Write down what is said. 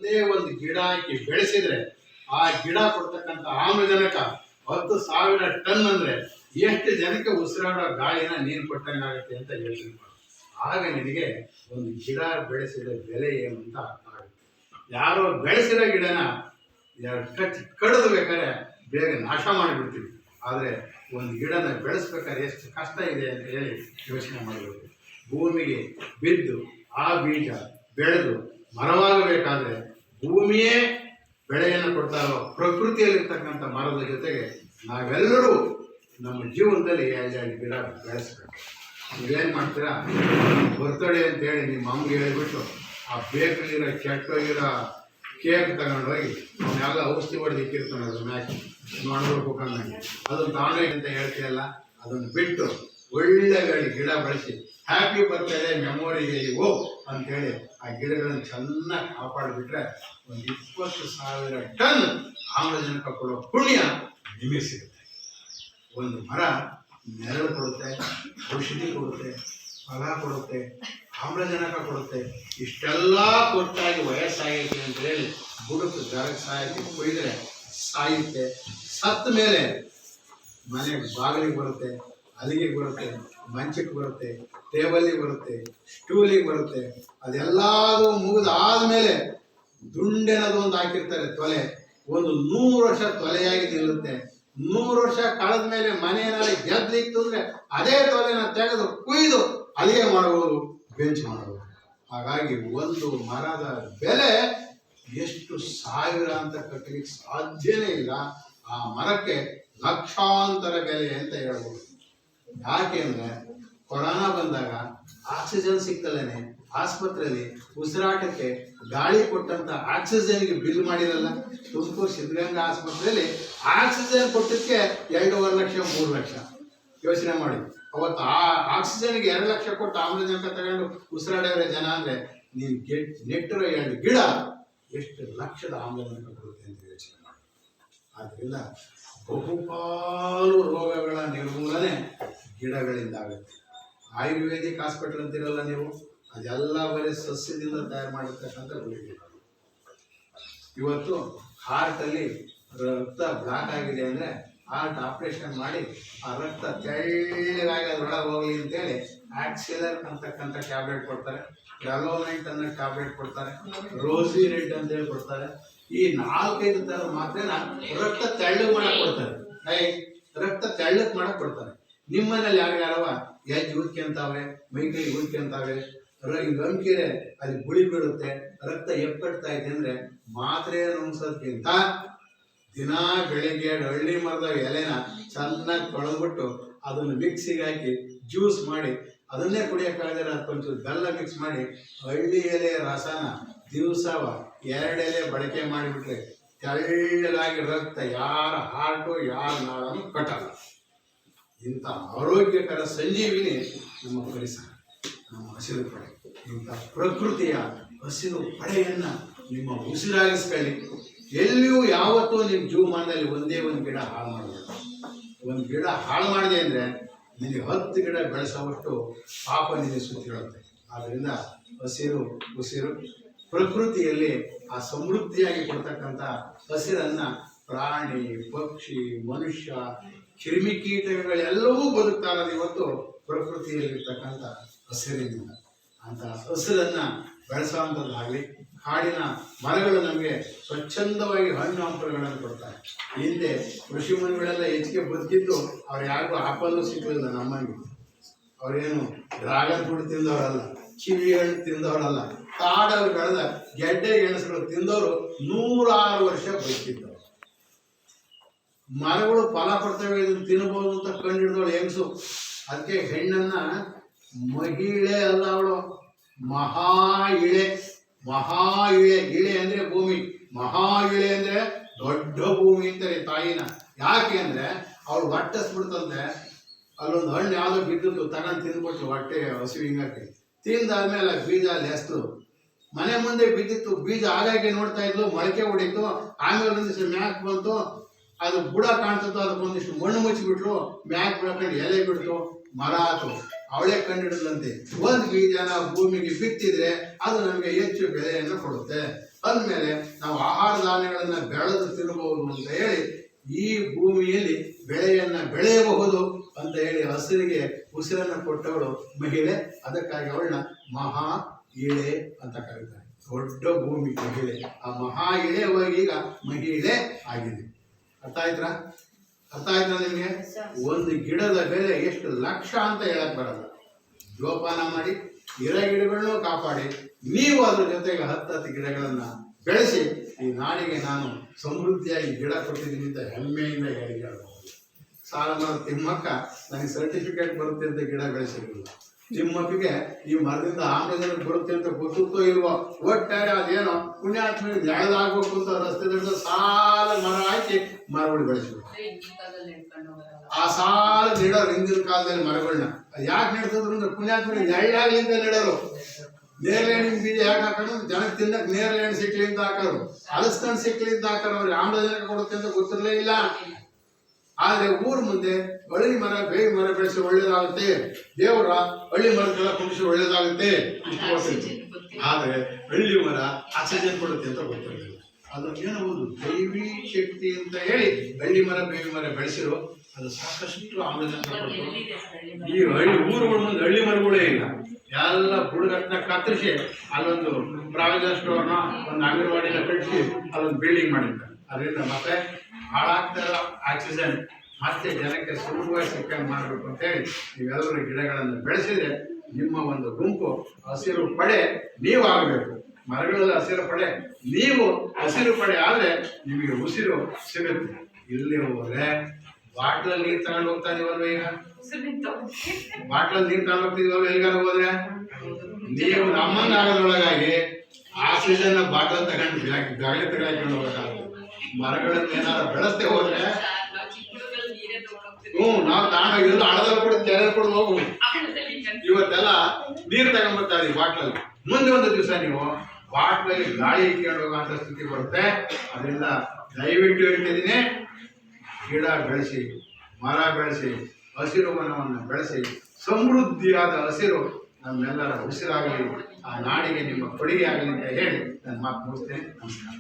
ಒಂದೇ ಒಂದು ಗಿಡ ಹಾಕಿ ಬೆಳೆಸಿದ್ರೆ ಆ ಗಿಡ ಕೊಡ್ತಕ್ಕಂಥ ಆಮ್ಲಜನಕ 10,000 ಟನ್ ಅಂದ್ರೆ ಎಷ್ಟು ಜನಕ್ಕೆ ಉಸಿರಾಡೋ ಗಾಳಿನ ನೀರು ಕೊಟ್ಟಂಗಾಗುತ್ತೆ ಅಂತ ಹೇಳ್ತೀನಿ. ಆಗ ನಿನಗೆ ಒಂದು ಗಿಡ ಬೆಳೆಸಿದ ಬೆಲೆ ಏನು ಅಂತ ಅರ್ಥ ಆಗುತ್ತೆ. ಯಾರೋ ಬೆಳೆಸಿರೋ ಗಿಡನ ಕಡಿದು ಬೇಕಾದ್ರೆ ಬೇಗ ನಾಶ ಮಾಡಿಬಿಡ್ತೀವಿ. ಆದರೆ ಒಂದು ಗಿಡನ ಬೆಳೆಸ್ಬೇಕಾದ್ರೆ ಎಷ್ಟು ಕಷ್ಟ ಇದೆ ಅಂತ ಹೇಳಿ ಯೋಚನೆ ಮಾಡಬೇಕು. ಭೂಮಿಗೆ ಬಿದ್ದು ಆ ಬೀಜ ಬೆಳೆದು ಮರವಾಗಬೇಕಾದ್ರೆ ಭೂಮಿಯೇ ಬೆಳೆಯನ್ನು ಕೊಡ್ತಾರೋ ಪ್ರಕೃತಿಯಲ್ಲಿರ್ತಕ್ಕಂಥ ಮರದ ಜೊತೆಗೆ ನಾವೆಲ್ಲರೂ ನಮ್ಮ ಜೀವನದಲ್ಲಿ ಎರಡು ಗಿಡ ಬೆಳೆಸ್ಬೇಕು. ನೀವೇನು ಮಾಡ್ತೀರಾ, ಬರ್ತಡೇ ಅಂತೇಳಿ ನಿಮ್ಮ ಅಮ್ಮಗೆ ಹೇಳಿಬಿಟ್ಟು ಆ ಬೇಕಲ್ಲಿರೋ ಕೆಟ್ಟೋಗಿರೋ ಕೇಕ್ ತಗೊಂಡೋಗಿ ಅವನ್ನೆಲ್ಲ ಔಷಧಿ ಹೊಡೆದು ಇಕ್ಕಿರ್ತಾನೆ ಅದ್ರ ಮ್ಯಾಕೆ ನೋಡ್ಬೇಕು ಕಣ್ಣಾಗಿ ಅದನ್ನು ತಾನೇ ಅಂತ ಹೇಳ್ತೀಯಲ್ಲ, ಅದನ್ನು ಬಿಟ್ಟು ಒಳ್ಳೆ ಗಿಡ ಬೆಳೆಸಿ ಹ್ಯಾಪಿ ಬರ್ತಡೇ ಮೆಮೊರಿಗೆ ಇವು ಅಂಥೇಳಿ ಆ ಗಿಡಗಳನ್ನು ಚೆನ್ನಾಗಿ ಕಾಪಾಡಿಬಿಟ್ರೆ ಒಂದು 20,000 ಟನ್ ಆಮ್ಲಜನಕ ಕೊಡೋ ಪುಣ್ಯ ನಿಮಗೆ ಸಿಗುತ್ತೆ. ಒಂದು ಮರ ನೆರಳು ಕೊಡುತ್ತೆ, ಔಷಧಿ ಕೊಡುತ್ತೆ, ಫಲ ಕೊಡುತ್ತೆ, ಆಮ್ಲಜನಕ ಕೊಡುತ್ತೆ. ಇಷ್ಟೆಲ್ಲ ಕೊಟ್ಟಾಗಿ ವಯಸ್ಸಾಗೈತೆ ಅಂತ ಹೇಳಿ ಬುಡಕ್ಕೆ ಗರಗೆ ಸಾಯಕ್ಕೆ ಕೊಯ್ದರೆ ಸಾಯುತ್ತೆ. ಸತ್ತ ಮೇಲೆ ಮನೆಗೆ ಬಾಗಿಲಿಗೆ ಬರುತ್ತೆ, ಅಲ್ಲಿಗೆ ಬರುತ್ತೆ, ಮಂಚಕ್ಕೆ ಬರುತ್ತೆ, ಟೇಬಲಿಗೆ ಬರುತ್ತೆ, ಸ್ಟೂಲಿಗೆ ಬರುತ್ತೆ. ಅದೆಲ್ಲದೂ ಮುಗಿದಾದ್ಮೇಲೆ ದುಂಡೆನದು ಒಂದು ಹಾಕಿರ್ತಾರೆ ತೊಲೆ, ಒಂದು 100 ವರ್ಷ ತೊಲೆಯಾಗಿ ನಿಲ್ಲುತ್ತೆ. 100 ವರ್ಷ ಕಳೆದ ಮೇಲೆ ಮನೆಯಲ್ಲಿ ಗೆದ್ಲಿತ್ತು ಅಂದ್ರೆ ಅದೇ ತೊಲೆನ ತೆಗೆದು ಕುಯ್ದು ಅಲ್ಲಿಗೆ ಮಾಡಬಹುದು, ಬೆಂಚ್ ಮಾಡಬಹುದು. ಹಾಗಾಗಿ ಒಂದು ಮರದ ಬೆಲೆ ಎಷ್ಟು ಸಾವಿರ ಅಂತ ಕಟ್ಟಲಿಕ್ಕೆ ಸಾಧ್ಯನೇ ಇಲ್ಲ. ಆ ಮರಕ್ಕೆ ಲಕ್ಷಾಂತರ ಬೆಲೆ ಅಂತ ಹೇಳ್ಬೋದು. ಯಾಕೆ ಅಂದರೆ ಕೊರೋನಾ ಬಂದಾಗ ಆಕ್ಸಿಜನ್ ಸಿಗ್ತಲೇನೆ ಆಸ್ಪತ್ರೆಯಲ್ಲಿ ಉಸಿರಾಟಕ್ಕೆ ಗಾಳಿ ಕೊಟ್ಟಂತ ಆಕ್ಸಿಜನ್ಗೆ ಬಿಲ್ ಮಾಡಿರಲ್ಲ. ತುಮಕೂರು ಸಿದ್ಧಗಂಗಾ ಆಸ್ಪತ್ರೆಯಲ್ಲಿ ಆಕ್ಸಿಜನ್ ಕೊಟ್ಟಕ್ಕೆ 2.5 ಲಕ್ಷ 3 ಲಕ್ಷ. ಯೋಚನೆ ಮಾಡಿ, ಅವತ್ತು ಆ ಆಕ್ಸಿಜನ್ಗೆ 2 ಲಕ್ಷ ಕೊಟ್ಟು ಆಮ್ಲಜನಕ ತಗೊಂಡು ಉಸಿರಾಡೋರ ಜನ ಅಂದರೆ ನೀವು ನೆಟ್ಟಿರೋ 2 ಗಿಡ ಎಷ್ಟು ಲಕ್ಷದ ಆಮ್ಲಜನಕ ಕೊಡುತ್ತೆ ಅಂತ ಯೋಚನೆ ಮಾಡಿ. ಆದ್ದರಿಂದ ಬಹುಪಾಲು ರೋಗಗಳ ನಿರ್ಮೂಲನೆ ಗಿಡಗಳಿಂದ ಆಗುತ್ತೆ. ಆಯುರ್ವೇದಿಕ್ ಹಾಸ್ಪಿಟಲ್ ಅಂತಿರಲ್ಲ ನೀವು, ಅದೆಲ್ಲ ಬರೀ ಸಸ್ಯದಿಂದ ತಯಾರು ಮಾಡಿರ್ತಕ್ಕಂಥ ಗುಳಿಗೆಗಳು. ಇವತ್ತು ಹಾರ್ಟಲ್ಲಿ ರಕ್ತ ಬ್ಲಾಕ್ ಆಗಿದೆ ಅಂದರೆ ಹಾರ್ಟ್ ಆಪ್ರೇಷನ್ ಮಾಡಿ ಆ ರಕ್ತ ತೆಳ್ಳಗಾಗಿ ಅದರೊಳಗೆ ಹೋಗಲಿ ಅಂತೇಳಿ ಆಕ್ಸಿಲರ್ ಅಂತಕ್ಕಂಥ ಟ್ಯಾಬ್ಲೆಟ್ ಕೊಡ್ತಾರೆ, ರೆಲೋನೆಂಟ್ ಅನ್ನೋ ಟ್ಯಾಬ್ಲೆಟ್ ಕೊಡ್ತಾರೆ, ರೋಸಿ ರೆಡ್ ಅಂತೇಳಿ ಕೊಡ್ತಾರೆ. ಈ 4-5 ಥರದ ಮಾತ್ರೆನ ರಕ್ತ ತೆಳ್ಳಗೆ ಮಾಡಕ್ಕೆ ಕೊಡ್ತಾರೆ. ರಕ್ತ ತೆಳ್ಳಕ್ಕೆ ಮಾಡಕ್ಕೆ ಕೊಡ್ತಾರೆ. ನಿಮ್ಮನೇಲಿ ಯಾರ್ಯಾರವ ಎಜ್ ಉದ್ಕೊಂತಾವೆ, ಮೈಕೈ ಉದ್ಕೊಂತಾವೆ, ಗಂಕಿರೆ ಅಲ್ಲಿ ಗುಳಿ ಬೀಳುತ್ತೆ, ರಕ್ತ ಎಪ್ಪಡ್ತಾ ಇದೆ ಅಂದರೆ ಮಾತ್ರೆ ನುಂಗ್ಸೋದಕ್ಕಿಂತ ದಿನಾ ಬೆಳಿಗ್ಗೆ ಹಳ್ಳಿ ಮರದ ಎಲೆನ ಚೆನ್ನಾಗಿ ತೊಳೆದ್ಬಿಟ್ಟು ಅದನ್ನು ಮಿಕ್ಸಿಗೆ ಹಾಕಿ ಜ್ಯೂಸ್ ಮಾಡಿ ಅದನ್ನೇ ಕುಡಿಯೋಕ್ಕಾಗದ್ರೆ ಅದಕ್ಕೊಂಚೂರು ಬೆಲ್ಲ ಮಿಕ್ಸ್ ಮಾಡಿ ಹಳ್ಳಿ ಎಲೆ ರಸನ ದಿವಸ 2 ಎಲೆ ಬಳಕೆ ಮಾಡಿಬಿಟ್ರೆ ತೆಳ್ಳಗಾಗಿ ರಕ್ತ ಯಾರ ಹಾರ್ಟು ಯಾರ ನಾಳನ್ನು ಕಟ್ಟಲ್ಲ. ಇಂಥ ಆರೋಗ್ಯಕರ ಸಂಜೀವಿನಿ ನಮ್ಮ ಪರಿಸರ, ನಮ್ಮ ಹಸಿರು ಪಡೆ. ಇಂಥ ಪ್ರಕೃತಿಯ ಹಸಿರು ಪಡೆಯನ್ನು ನಿಮ್ಮ ಉಸಿರಾಗಿಸ್ಕೊಳ್ಳಿ. ಎಲ್ಲಿಯೂ ಯಾವತ್ತೂ ನಿಮ್ಮ ಜೀವಮಾನದಲ್ಲಿ ಒಂದೇ ಒಂದು ಗಿಡ ಹಾಳು ಮಾಡಬೇಕು. ಒಂದು ಗಿಡ ಹಾಳು ಮಾಡಿದೆ ಅಂದರೆ ನಿನಗೆ 10 ಗಿಡ ಬೆಳೆಸೋವಷ್ಟು ಪಾಪ ನಿನಗೆ ಸುತ್ತಿರುತ್ತೆ. ಆದ್ದರಿಂದ ಹಸಿರು ಉಸಿರು ಪ್ರಕೃತಿಯಲ್ಲಿ ಆ ಸಮೃದ್ಧಿಯಾಗಿ ಕೊಡ್ತಕ್ಕಂಥ ಹಸಿರನ್ನು ಪ್ರಾಣಿ ಪಕ್ಷಿ ಮನುಷ್ಯ ಕ್ರಿಮಿಕೀಟಗಳೆಲ್ಲವೂ ಬದುಕ್ತಾ ಇರೋದು ಇವತ್ತು ಪ್ರಕೃತಿಯಲ್ಲಿರ್ತಕ್ಕಂಥ ಹಸಿರಿನಿಂದ. ಅಂಥ ಹಸಿರನ್ನು ಬೆಳೆಸೋವಂಥದ್ದಾಗಲಿ, ಕಾಡಿನ ಮರಗಳು ನಮಗೆ ಸ್ವಚ್ಛಂದವಾಗಿ ಹಣ್ಣು ಹಂಪಲುಗಳನ್ನು ಕೊಡ್ತಾರೆ. ಹಿಂದೆ ಕೃಷಿ ಮನೆಗಳೆಲ್ಲ ಹೆಚ್ಚಿಗೆ ಬದುಕಿದ್ದು ಅವ್ರು ಯಾರಿಗೂ ಆಪಲ್ಲು ಸಿಕ್ಕಲಿಲ್ಲ. ನಮ್ಮಂಗೆ ಅವರೇನು ಡ್ರಾಗನ್ ಫ್ರೂಟ್ ತಿಂದವರಲ್ಲ, ಕಿವಿ ಹಣ್ಣು ತಿಂದವರಲ್ಲ, ಕಾಡಲ್ಲಿ ಬೆಳೆದ ಗೆಡ್ಡೆ ಗೆಣಸುಗಳು ತಿಂದವರು 106 ವರ್ಷ ಬದುಕಿದ್ದವರು. ಮರಗಳು ಫಲ ಕೊಡ್ತವೆ, ಇದನ್ನು ತಿನ್ನಬಹುದು ಅಂತ ಕಂಡು ಹಿಡಿದವಳು ಹೆಂಗಸು. ಅದಕ್ಕೆ ಹೆಣ್ಣನ್ನ ಮಹಿಳೆ ಅಲ್ಲ, ಅವಳು ಮಹಾ ಇಳೆ. ಮಹಾ ಇಳೆ, ಇಳೆ ಅಂದರೆ ಭೂಮಿ, ಮಹಾ ಇಳೆ ಅಂದರೆ ದೊಡ್ಡ ಭೂಮಿ ಅಂತಾರೆ ತಾಯಿನ. ಯಾಕೆ ಅಂದರೆ ಅವಳು ಹೊಟ್ಟೆಸ್ಬಿಡ್ತಂತೆ, ಅಲ್ಲೊಂದು ಹಣ್ಣು ಯಾವುದೋ ಬಿದ್ದಿತ್ತು, ತಗೊಂಡು ತಿಂದ್ಬಿಟ್ಲು ಹೊಟ್ಟೆ ಹಸಿವು ಹಿಂಗಕ್ಕೆ. ತಿಂದಾದ್ಮೇಲೆ ಬೀಜ ಅಲ್ಲಿ ಎಸ್ತು ಮನೆ ಮುಂದೆ ಬಿದ್ದಿತ್ತು. ಬೀಜ ಆಗಾಗ್ಗೆ ನೋಡ್ತಾ ಇದ್ಲು, ಮೊಳಕೆ ಹೊಡಿತು. ಆಮೇಲೆ ಒಂದಿಷ್ಟು ಮ್ಯಾಕ್ ಬಂತು, ಅದು ಬುಡ ಕಾಣ್ತಿತ್ತು, ಅದಕ್ಕೊಂದಿಷ್ಟು ಮಣ್ಣು ಮುಚ್ಚಿಬಿಟ್ರು, ಮ್ಯಾಕ್ ಬೆಳ್ಕೊಂಡು ಎಲೆ ಬಿಡ್ತು, ಮರ ಆತು. ಅವಳೇ ಕಂಡಿಡಿದಂತೆ ಒಂದು ಬೀಜನ ಭೂಮಿಗೆ ಬಿತ್ತಿದ್ರೆ ಅದು ನಮಗೆ ಹೆಚ್ಚು ಬೆಲೆಯನ್ನು ಕೊಡುತ್ತೆ. ಅಂದಮೇಲೆ ನಾವು ಆಹಾರ ಧಾನ್ಯಗಳನ್ನು ಬೆಳೆದು ತಿನ್ನಬಹುದು ಅಂತ ಹೇಳಿ ಈ ಭೂಮಿಯಲ್ಲಿ ಬೆಳೆಯನ್ನ ಬೆಳೆಯಬಹುದು ಅಂತ ಹೇಳಿ ಹಸಿರಿಗೆ ಉಸಿರನ್ನು ಕೊಟ್ಟವಳು ಮಹಿಳೆ. ಅದಕ್ಕಾಗಿ ಅವಳನ್ನ ಮಹಾ ಇಳೆ ಅಂತ ಕರೀತಾರೆ. ದೊಡ್ಡ ಭೂಮಿ ಮಹಿಳೆ. ಆ ಮಹಾ ಇಳೆ ಹೋಗಿ ಈಗ ಮಹಿಳೆ ಆಗಿದೆ. ಅರ್ಥ ಆಯ್ತಾ ನಿಮಗೆ? ಒಂದು ಗಿಡದ ಬೆಲೆ ಎಷ್ಟು ಲಕ್ಷ ಅಂತ ಹೇಳಕ್ ಬರಲ್ಲ. ಜೋಪಾನ ಮಾಡಿ ಗಿಡಗಳನ್ನು ಕಾಪಾಡಿ ನೀವು ಅದ್ರ ಜೊತೆಗೆ 10 ಗಿಡಗಳನ್ನ ಬೆಳೆಸಿ ಈ ನಾಡಿಗೆ ನಾನು ಸಮೃದ್ಧಿಯಾಗಿ ಗಿಡ ಕೊಟ್ಟಿದ್ದೀನಿ ಅಂತ ಹೆಮ್ಮೆಯಿಂದ ಹೇಳ್ಬೋದು. ಸಾಲಮರದ ತಿಮ್ಮಕ್ಕ ನನಗೆ ಸರ್ಟಿಫಿಕೇಟ್ ಬರುತ್ತೆ ಅಂತ ಗಿಡ ಬೆಳೆಸಿರಲಿಲ್ಲ. ತಿಮ್ಮಕ್ಕಿಗೆ ಈ ಮರದಿಂದ ಆಮ್ಲಜನಕ ಬರುತ್ತೆ ಅಂತ ಗೊತ್ತೋ ಇಲ್ವೋ, ಒಟ್ಟಾರೆ ಅದೇನೋ ಪುಣ್ಯಾತ್ಮ ಎಳೆದಾಗಬೇಕು ಅಂತ ರಸ್ತೆ ಸಾಲ ಮರ ಹಾಕಿ ಮರಗಳು ಬೆಳೆಸಿದ್ರು. ಆ ಸಾಲ ನೆಡೋರು ಹಿಂದಿನ ಕಾಲದಲ್ಲಿ ಮರಗಳನ್ನ ಯಾಕೆ ನೆಡ್ತಿದ್ರು ಅಂದ್ರೆ ಪುಣ್ಯಾತ್ಮರಿಗೆ ಎಳ್ಳಾಗ್ಲಿ ಅಂತ ನೆಡೋರು. ನೇರಳೆಹಣ್ಣಿನ ಬೀಜ ಯಾಕೆ ಹಾಕೋದು? ಜನಕ್ಕೆ ತಿನ್ನಕ್ ನೇರಳೆಹಣ್ಣು ಸಿಕ್ಲಿ ಅಂತ ಹಾಕೋರು, ಹಲಸಿನಣ್ಣು ಸಿಕ್ಲಿ ಅಂತ ಹಾಕೋರು. ಅವ್ರಿಗೆ ಆಮ್ಲಜನಕ ಕೊಡುತ್ತೆ ಅಂತ ಗೊತ್ತಿರಲೇ ಇಲ್ಲ. ಆದ್ರೆ ಊರ್ ಮುಂದೆ ಹಳ್ಳಿ ಮರ ಬೇವಿನ ಮರ ಬೆಳೆಸಿ ಒಳ್ಳೇದಾಗುತ್ತೆ, ದೇವರ ಹಳ್ಳಿ ಮರಕ್ಕೆಲ್ಲ ಕುಡಿಸಿ ಒಳ್ಳೇದಾಗುತ್ತೆ ಆದ್ರೆ ಹಳ್ಳಿ ಮರ ಆಕ್ಸಿಜನ್ ಕೊಡುತ್ತೆ ಅಂತ ಗೊತ್ತಿರಲಿಲ್ಲ. ಅದು ಏನಬಹುದು ದೈವಿ ಶಕ್ತಿ ಅಂತ ಹೇಳಿ ಹಳ್ಳಿ ಮರ ಬೇವಿನ ಮರ ಬೆಳೆಸಿರೋ ಅದು ಸಾಕಷ್ಟು ಆಮ್ಲಜನಕ ಕೊಟ್ಟು ಈ ಊರುಗಳ ಮುಂದೆ ಹಳ್ಳಿ ಮರಗಳೇ ಇಲ್ಲ. ಎಲ್ಲ ಬುಡಗಟ್ಟನ್ನ ಕತ್ತರಿಸಿ ಅಲ್ಲೊಂದು ಪ್ರಾವಿಷನ್ ಸ್ಟೋರ್ನ ಒಂದು ಅಂಗನವಾಡಿನ ಕಟ್ಟಿಸಿ ಅಲ್ಲೊಂದು ಬಿಲ್ಡಿಂಗ್ ಮಾಡಿರ್ತಾರೆ. ಅದರಿಂದ ಮತ್ತೆ ಹಾಳಾಗ್ತಾ ಇರೋ ಆಕ್ಸಿಜನ್ ಮತ್ತೆ ಜನಕ್ಕೆ ಸುಲಭವಾಗಿ ಸಿಕ್ಕಂಗೆ ಮಾಡಬೇಕು ಅಂತೇಳಿ ನೀವೆಲ್ಲರೂ ಗಿಡಗಳನ್ನು ಬೆಳೆಸಿದ್ರೆ ನಿಮ್ಮ ಒಂದು ಗುಂಪು ಹಸಿರು ಪಡೆ ನೀವಾಗಬೇಕು. ಮರಗಳಲ್ಲಿ ಹಸಿರು ಪಡೆ ನೀವು ಹಸಿರು ಪಡೆ ಆದರೆ ನಿಮಗೆ ಉಸಿರು ಸಿಗುತ್ತೆ. ಇಲ್ಲಿ ಹೋದ್ರೆ ಬಾಟ್ಲಲ್ಲಿ ನೀರು ತಗೊಂಡು ಹೋಗ್ತಾ ಇದೀವಲ್ವ? ಈಗ ಬಾಟ್ಲಲ್ಲಿ ನೀರು ತಗೊಂಡು ಹೋಗ್ತಿದೀವಲ್ವ? ಎಲ್ಲಿಗಾರ ಹೋದ್ರೆ ನೀವು ನಮ್ಮನ್ನ ಆಗೋದ್ರೊಳಗಾಗಿ ಆಕ್ಸಿಜನ್ ಬಾಟಲ್ ತಗೊಂಡು ಗಾಳಿ ತಗೊಂಡು ಹೋಗೋಕ್ಕಾಗುತ್ತೆ. ಮರಗಳನ್ನ ಏನಾದ್ರು ಬೆಳೆಸ್ತೇ ಹೋದ್ರೆ ನಾವು ತಾಂಡೋಗಿಲ್ಲ ಹಣದಲ್ಲಿ ಕೂಡ ತೆರೆ ಕೂಡ ಹೋಗ್ಬೋದು. ಇವತ್ತೆಲ್ಲ ನೀರು ತಗೊಂಡ್ಬರ್ತಾ ಇದೀವಿ ಬಾಟ್ಲಲ್ಲಿ. ಮುಂದೆ ಒಂದು ದಿವಸ ನೀವು ಬಾಟ್ಲಲ್ಲಿ ಗಾಳಿ ಇಟ್ಕೊಂಡು ಹೋಗುವಂತ ಸ್ಥಿತಿ ಬರುತ್ತೆ. ಅದರಿಂದ ದಯವಿಟ್ಟು ಹೇಳ್ತಿದ್ದೀನಿ, ಗಿಡ ಬೆಳೆಸಿ, ಮರ ಬೆಳೆಸಿ, ಹಸಿರು ವನವನ್ನು ಬೆಳೆಸಿ, ಸಮೃದ್ಧಿಯಾದ ಹಸಿರು ನಮ್ಮೆಲ್ಲರ ಉಸಿರಾಗಲಿ, ಆ ನಾಡಿಗೆ ನಿಮ್ಮ ಕೊಡುಗೆ ಆಗಲಿ ಅಂತ ಹೇಳಿ ನಾನು ಮಾತು ಮುಗಿಸ್ತೇನೆ. ನಮಸ್ಕಾರ.